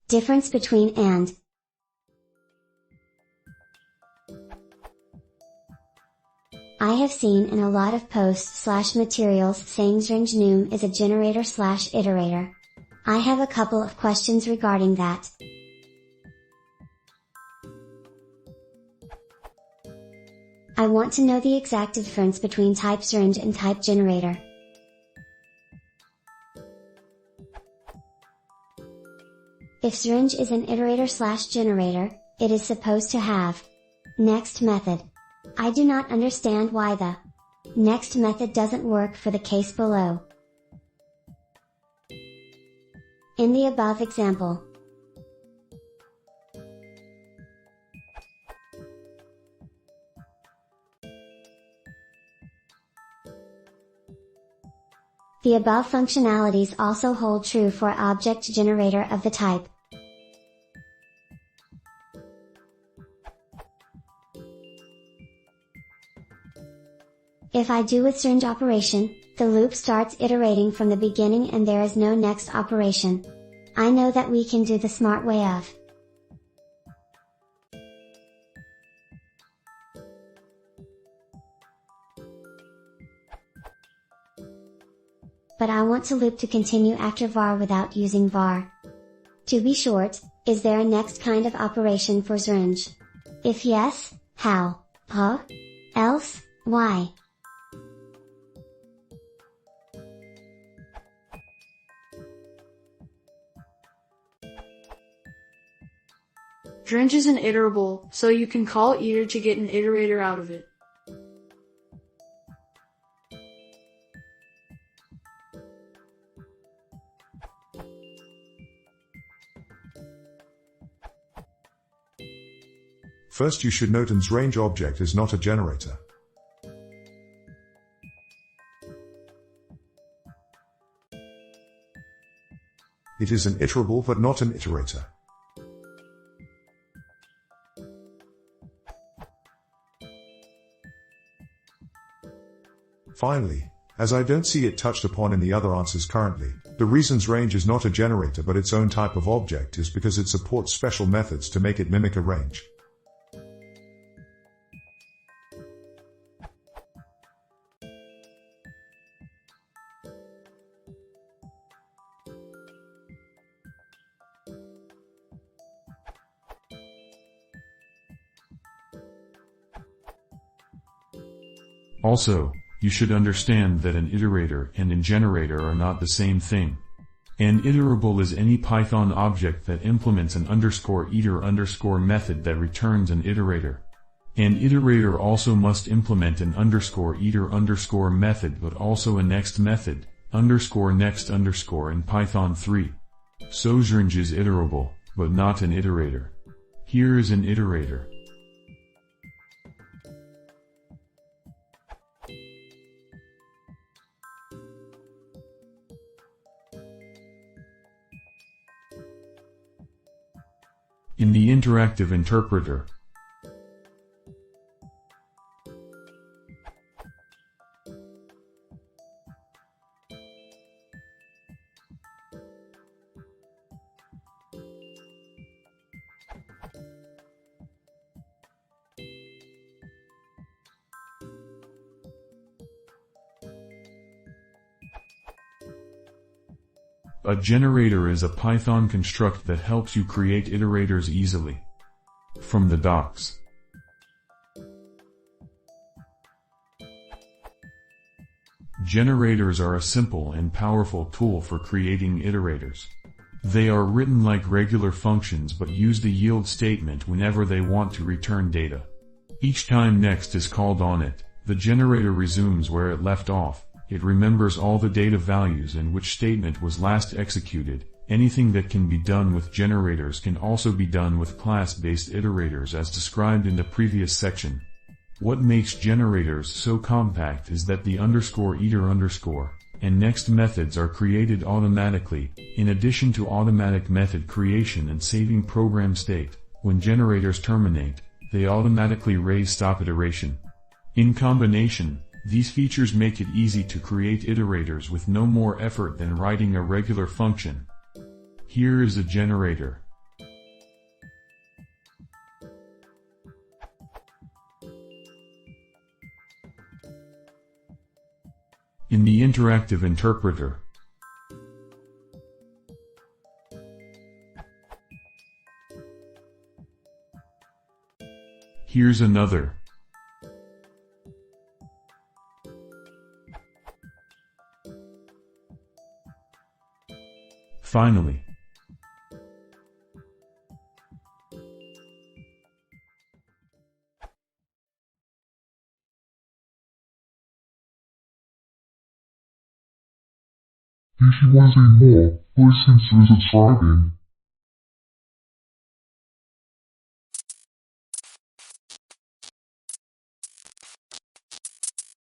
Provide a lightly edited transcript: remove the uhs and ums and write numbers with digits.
Difference between and. I have seen in a lot of posts/materials saying xrange num is a generator/iterator. I have a couple of questions regarding that. I want to know the exact difference between type xrange and type generator. If xrange is an iterator/generator, it is supposed to have next method. I do not understand why the next method doesn't work for the case below. In the above example, the above functionalities also hold true for object generator of the type. If I do with xrange operation, the loop starts iterating from the beginning and there is no next operation. I know that we can do the smart way of but I want to loop to continue after var without using var. To be short, is there a next kind of operation for xrange? If yes, how? Huh? Else, why? Xrange is an iterable, so you can call iter to get an iterator out of it. First you should note an xrange object is not a generator. It is an iterable but not an iterator. Finally, as I don't see it touched upon in the other answers currently, the reason xrange is not a generator but its own type of object is because it supports special methods to make it mimic a range. Also, you should understand that an iterator and a generator are not the same thing. An iterable is any Python object that implements an _iter_ method that returns an iterator. An iterator also must implement an _iter_ method but also a next method, _next_ in Python 3. So xrange is iterable, but not an iterator. Here is an iterator. In the interactive interpreter, a generator is a Python construct that helps you create iterators easily. From the docs. Generators are a simple and powerful tool for creating iterators. They are written like regular functions but use the yield statement whenever they want to return data. Each time next is called on it, the generator resumes where it left off. It remembers all the data values and which statement was last executed. Anything that can be done with generators can also be done with class-based iterators as described in the previous section. What makes generators so compact is that the _iter_ and next methods are created automatically, in addition to automatic method creation and saving program state. When generators terminate, they automatically raise stop iteration. In combination, these features make it easy to create iterators with no more effort than writing a regular function. Here is a generator. the interactive interpreter. Here's another. Finally, If you want to see more, please consider subscribing.